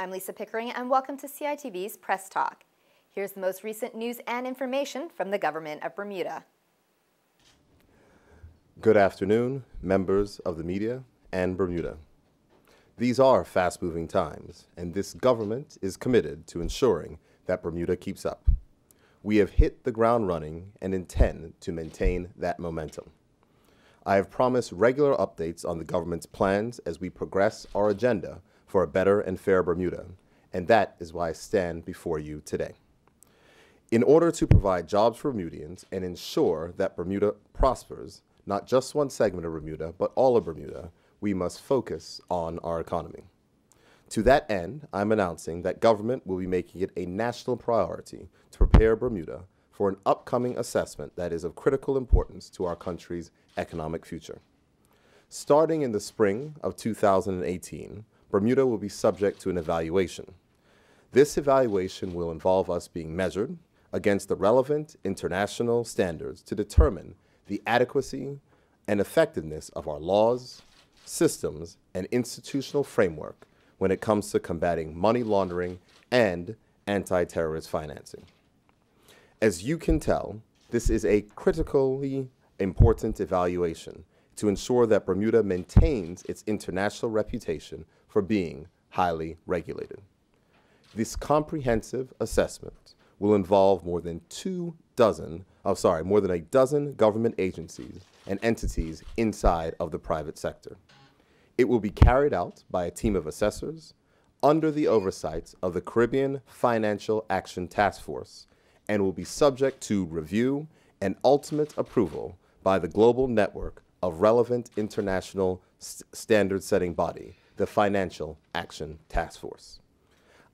I'm Lisa Pickering, and welcome to CITV's Press Talk. Here's the most recent news and information from the government of Bermuda. Good afternoon, members of the media and Bermuda. These are fast-moving times, and this government is committed to ensuring that Bermuda keeps up. We have hit the ground running and intend to maintain that momentum. I have promised regular updates on the government's plans as we progress our agenda for a better and fair Bermuda, and that is why I stand before you today. In order to provide jobs for Bermudians and ensure that Bermuda prospers, not just one segment of Bermuda, but all of Bermuda, we must focus on our economy. To that end, I'm announcing that government will be making it a national priority to prepare Bermuda for an upcoming assessment that is of critical importance to our country's economic future. Starting in the spring of 2018, Bermuda will be subject to an evaluation. This evaluation will involve us being measured against the relevant international standards to determine the adequacy and effectiveness of our laws, systems, and institutional framework when it comes to combating money laundering and anti-terrorist financing. As you can tell, this is a critically important evaluation to ensure that Bermuda maintains its international reputation for being highly regulated. This comprehensive assessment will involve more than a dozen government agencies and entities inside of the private sector. It will be carried out by a team of assessors under the oversight of the Caribbean Financial Action Task Force and will be subject to review and ultimate approval by the global network of relevant international standard-setting body, the Financial Action Task Force.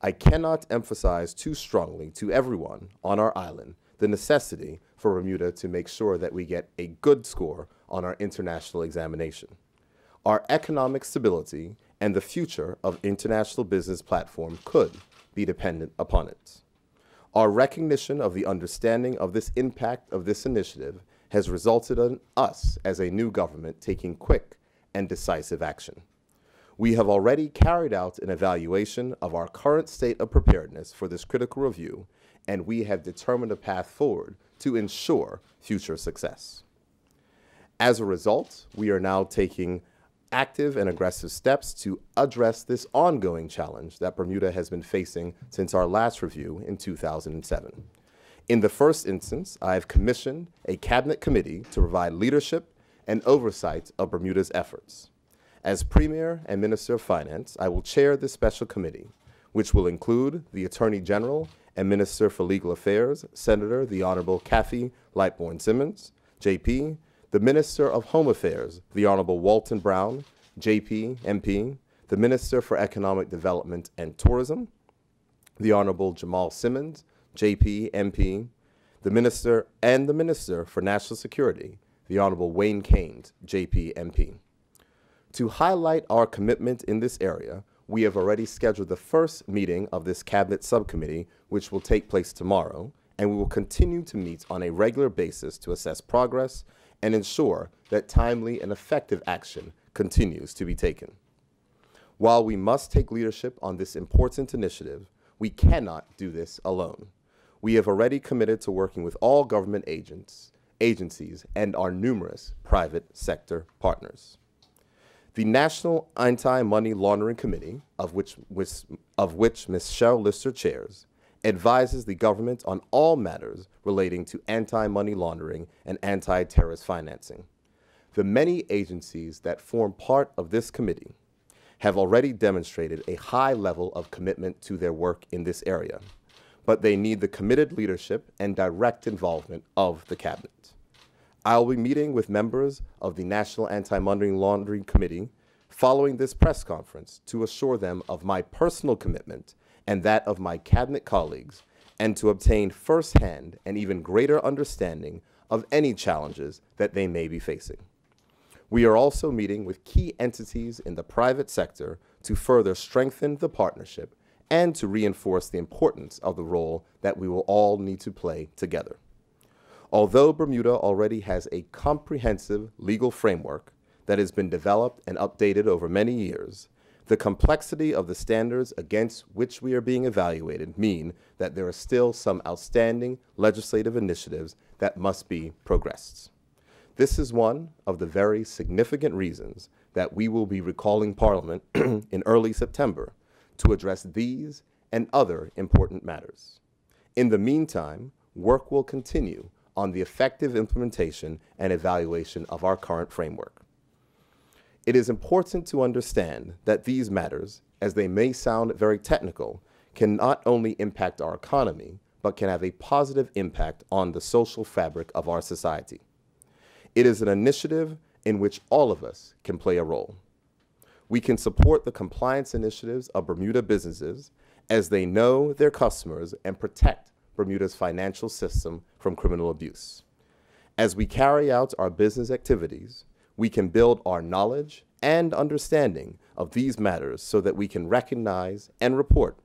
I cannot emphasize too strongly to everyone on our island the necessity for Bermuda to make sure that we get a good score on our international examination. Our economic stability and the future of international business platform could be dependent upon it. Our recognition of the understanding of this impact of this initiative has resulted in us as a new government taking quick and decisive action. We have already carried out an evaluation of our current state of preparedness for this critical review, and we have determined a path forward to ensure future success. As a result, we are now taking active and aggressive steps to address this ongoing challenge that Bermuda has been facing since our last review in 2007. In the first instance, I have commissioned a cabinet committee to provide leadership and oversight of Bermuda's efforts. As Premier and Minister of Finance, I will chair this special committee, which will include the Attorney General and Minister for Legal Affairs, Senator the Honorable Kathy Lightbourne-Simmons, JP, the Minister of Home Affairs, the Honorable Walton Brown, JP, MP, the Minister for Economic Development and Tourism, the Honorable Jamal Simmons, JP, MP, the Minister for National Security, the Honorable Wayne Keynes, JP, MP. To highlight our commitment in this area, we have already scheduled the first meeting of this Cabinet Subcommittee, which will take place tomorrow, and we will continue to meet on a regular basis to assess progress and ensure that timely and effective action continues to be taken. While we must take leadership on this important initiative, we cannot do this alone. We have already committed to working with all government agencies, and our numerous private sector partners. The National Anti-Money Laundering Committee, of which Ms. Cheryl Lister chairs, advises the government on all matters relating to anti-money laundering and anti-terrorist financing. The many agencies that form part of this committee have already demonstrated a high level of commitment to their work in this area, but they need the committed leadership and direct involvement of the Cabinet. I will be meeting with members of the National Anti-Money Laundering Committee following this press conference to assure them of my personal commitment and that of my Cabinet colleagues, and to obtain firsthand and even greater understanding of any challenges that they may be facing. We are also meeting with key entities in the private sector to further strengthen the partnership and to reinforce the importance of the role that we will all need to play together. Although Bermuda already has a comprehensive legal framework that has been developed and updated over many years, The complexity of the standards against which we are being evaluated mean that there are still some outstanding legislative initiatives that must be progressed. This is one of the very significant reasons that we will be recalling Parliament in early September to address these and other important matters. In the meantime, work will continue on the effective implementation and evaluation of our current framework. It is important to understand that these matters, as they may sound very technical, can not only impact our economy, but can have a positive impact on the social fabric of our society. It is an initiative in which all of us can play a role. We can support the compliance initiatives of Bermuda businesses as they know their customers and protect Bermuda's financial system from criminal abuse. As we carry out our business activities, we can build our knowledge and understanding of these matters so that we can recognize and report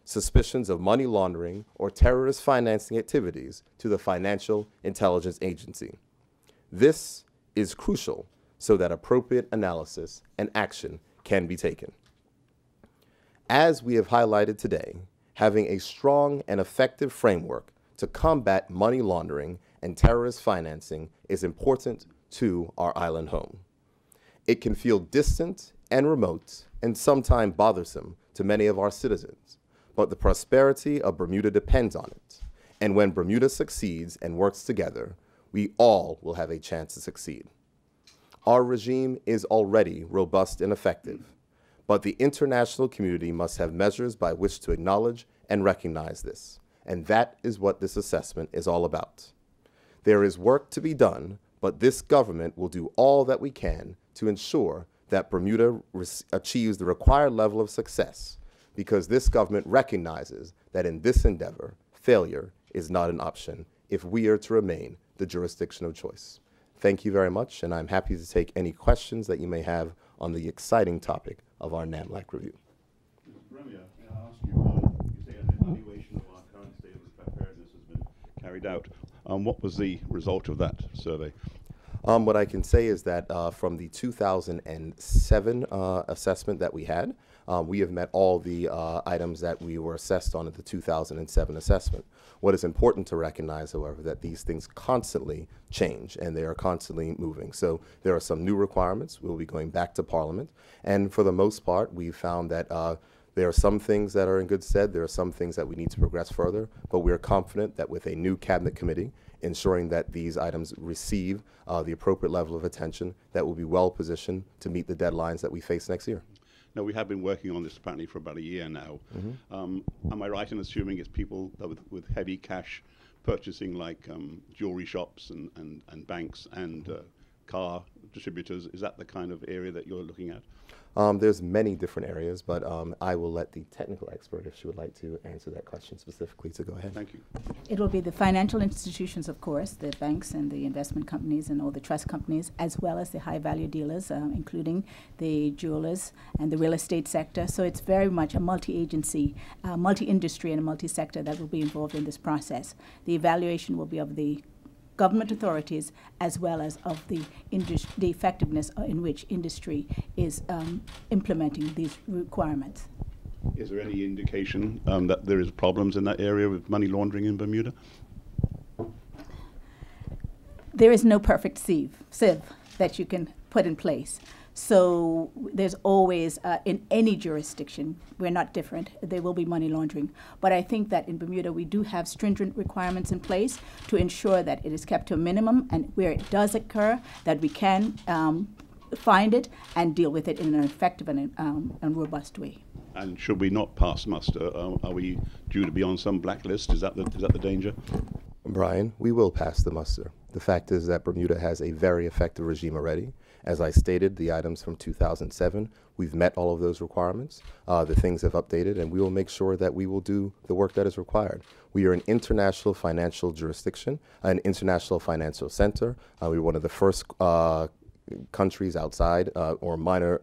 suspicions of money laundering or terrorist financing activities to the Financial Intelligence Agency. This is crucial so that appropriate analysis and action can be taken. As we have highlighted today, having a strong and effective framework to combat money laundering and terrorist financing is important to our island home. It can feel distant and remote and sometimes bothersome to many of our citizens, but the prosperity of Bermuda depends on it. And when Bermuda succeeds and works together, we all will have a chance to succeed. Our regime is already robust and effective, but the international community must have measures by which to acknowledge and recognize this, and that is what this assessment is all about. There is work to be done, but this government will do all that we can to ensure that Bermuda achieves the required level of success, because this government recognizes that in this endeavor, failure is not an option if we are to remain the jurisdiction of choice. Thank you very much, and I'm happy to take any questions that you may have on the exciting topic of our NAMLC review. Mr. Premier, may I ask you, you say an evaluation of our current state of preparedness has been carried out. What was the result of that survey? What I can say is that from the 2007 assessment that we had, we have met all the items that we were assessed on at the 2007 assessment. What is important to recognize, however, that these things constantly change and they are constantly moving. So there are some new requirements. We'll be going back to Parliament. And for the most part, we found that there are some things that are in good stead. There are some things that we need to progress further. But we are confident that with a new cabinet committee, ensuring that these items receive the appropriate level of attention, that will be well positioned to meet the deadlines that we face next year. Now, we have been working on this apparently for about a year now. Am I right in assuming it's people with heavy cash purchasing, like jewelry shops and banks and car distributors? Is that the kind of area that you're looking at? There's many different areas, but I will let the technical expert, if she would like to answer that question specifically, to go ahead. Thank you. It will be the financial institutions, of course, the banks and the investment companies and all the trust companies, as well as the high-value dealers, including the jewelers and the real estate sector. So it's very much a multi-agency, multi-industry and a multi-sector that will be involved in this process. The evaluation will be of the government authorities as well as of the effectiveness in which industry is implementing these requirements. Is there any indication that there is problems in that area with money laundering in Bermuda? There is no perfect sieve that you can put in place. So there's always, in any jurisdiction, we're not different, there will be money laundering. But I think that in Bermuda we do have stringent requirements in place to ensure that it is kept to a minimum, and where it does occur, that we can find it and deal with it in an effective and robust way. And should we not pass muster, are we due to be on some blacklist? Is that the danger? Brian, we will pass the muster. The fact is that Bermuda has a very effective regime already. As I stated, the items from 2007, we've met all of those requirements. The things have updated, and we will make sure that we will do the work that is required. We are an international financial jurisdiction, an international financial center. We're one of the first countries outside or minor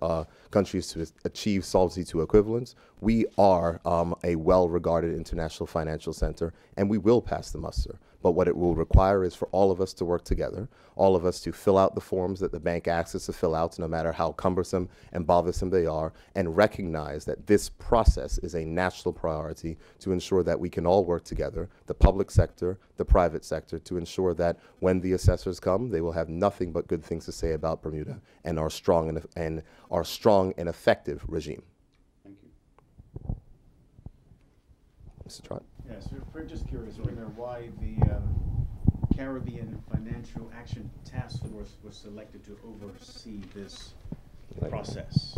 countries to achieve Solvency II equivalence, we are a well-regarded international financial center, and we will pass the muster. But what it will require is for all of us to work together, all of us to fill out the forms that the bank asks us to fill out, no matter how cumbersome and bothersome they are, and recognize that this process is a national priority to ensure that we can all work together, the public sector, the private sector, to ensure that when the assessors come, they will have nothing but good things to say about Bermuda and our strong and effective regime. Thank you. Mr. Trott? Yes, we're just curious, why the Caribbean Financial Action Task Force was selected to oversee this process.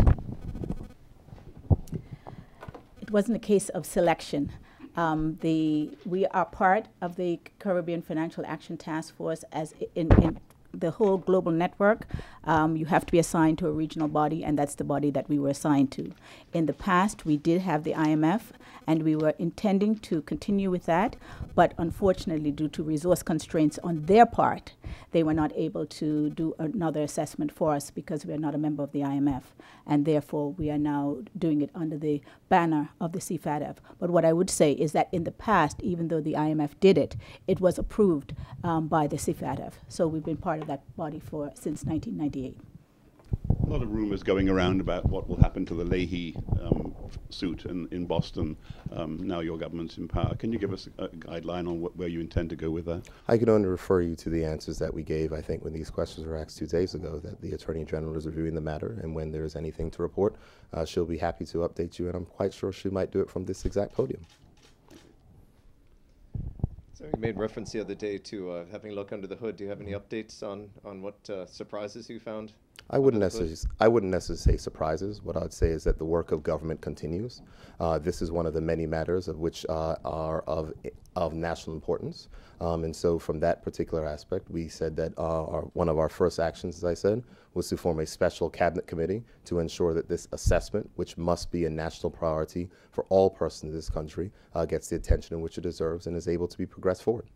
It wasn't a case of selection. We are part of the Caribbean Financial Action Task Force as in the whole global network. You have to be assigned to a regional body, and that's the body that we were assigned to. In the past, we did have the IMF, and we were intending to continue with that, but unfortunately, due to resource constraints on their part, they were not able to do another assessment for us because we are not a member of the IMF, and therefore we are now doing it under the banner of the CFATF. But what I would say is that in the past, even though the IMF did it, it was approved by the CFATF. So we've been part of that body since 1998. A lot of rumors going around about what will happen to the Leahy suit in Boston. Now your government's in power. Can you give us a guideline on where you intend to go with that? I can only refer you to the answers that we gave, I think, when these questions were asked 2 days ago, that the Attorney General is reviewing the matter, and when there is anything to report, she'll be happy to update you, and I'm quite sure she might do it from this exact podium. So you made reference the other day to having a look under the hood. Do you have any updates on what surprises you found? I wouldn't necessarily say surprises. What I'd say is that the work of government continues. This is one of the many matters of which are of national importance. And so from that particular aspect, we said that one of our first actions, as I said, was to form a special cabinet committee to ensure that this assessment, which must be a national priority for all persons in this country, gets the attention in which it deserves and is able to be progressed forward.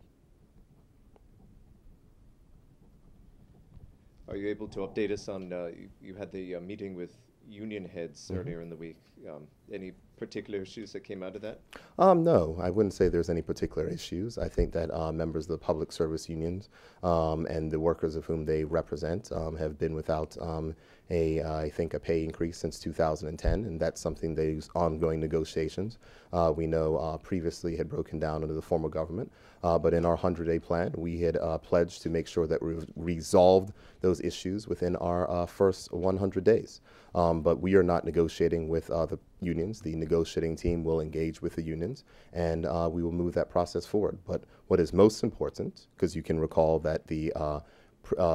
Are you able to update us on, you had the meeting with union heads earlier in the week. Any particular issues that came out of that? No, I wouldn't say there's any particular issues. I think that members of the public service unions and the workers of whom they represent have been without I think a pay increase since 2010, and that's something these ongoing negotiations we know previously had broken down under the former government. But in our 100-day plan, we had pledged to make sure that we resolved those issues within our first 100 days. But we are not negotiating with the unions. The negotiating team will engage with the unions, and we will move that process forward. But what is most important, because you can recall that the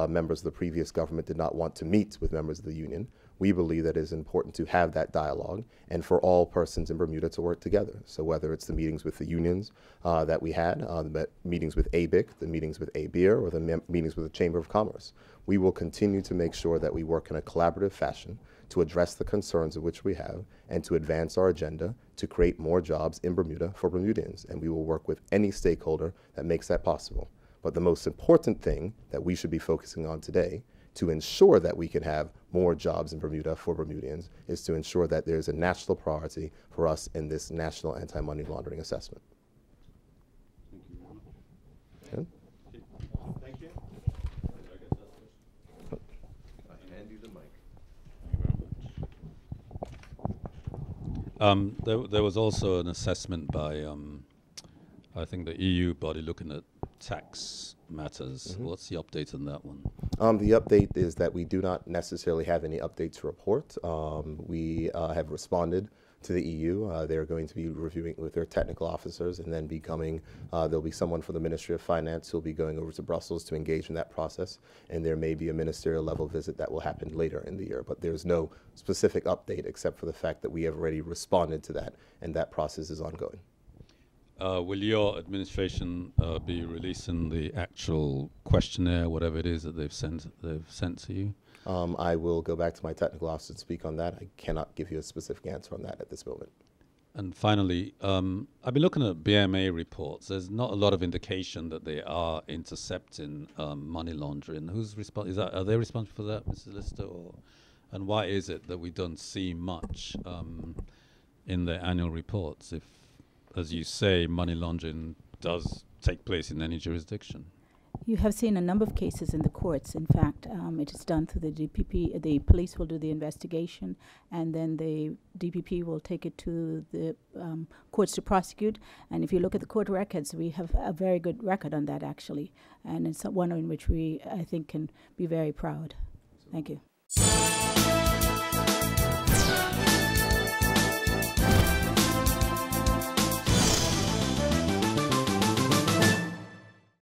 members of the previous government did not want to meet with members of the union, we believe that it is important to have that dialogue and for all persons in Bermuda to work together. So whether it's the meetings with the unions that we had, the meetings with ABIC, the meetings with ABIR, or the meetings with the Chamber of Commerce, we will continue to make sure that we work in a collaborative fashion to address the concerns of which we have and to advance our agenda to create more jobs in Bermuda for Bermudians. And we will work with any stakeholder that makes that possible. But the most important thing that we should be focusing on today to ensure that we can have more jobs in Bermuda for Bermudians is to ensure that there's a national priority for us in this National Anti-Money Laundering Assessment. Thank you. Okay. Thank you. I hand you the mic. There was also an assessment by, I think, the EU body looking at tax matters. What's the update on that one? The update is that we do not necessarily have any update to report. We have responded to the EU. They're going to be reviewing with their technical officers and then there'll be someone from the Ministry of Finance who'll be going over to Brussels to engage in that process. And there may be a ministerial level visit that will happen later in the year. But there's no specific update except for the fact that we have already responded to that, and that process is ongoing. Will your administration be releasing the actual questionnaire, whatever it is that they've sent to you? I will go back to my technical officer to speak on that. I cannot give you a specific answer on that at this moment. And finally, I've been looking at BMA reports. There's not a lot of indication that they are intercepting money laundering. Who's responsible? Are they responsible for that, Mrs. Lister? And why is it that we don't see much in the annual reports if, as you say, money laundering does take place in any jurisdiction? You have seen a number of cases in the courts. In fact, it is done through the DPP. The police will do the investigation, and then the DPP will take it to the courts to prosecute. And if you look at the court records, we have a very good record on that, actually. And it's one in which we, I think, can be very proud. Thank you.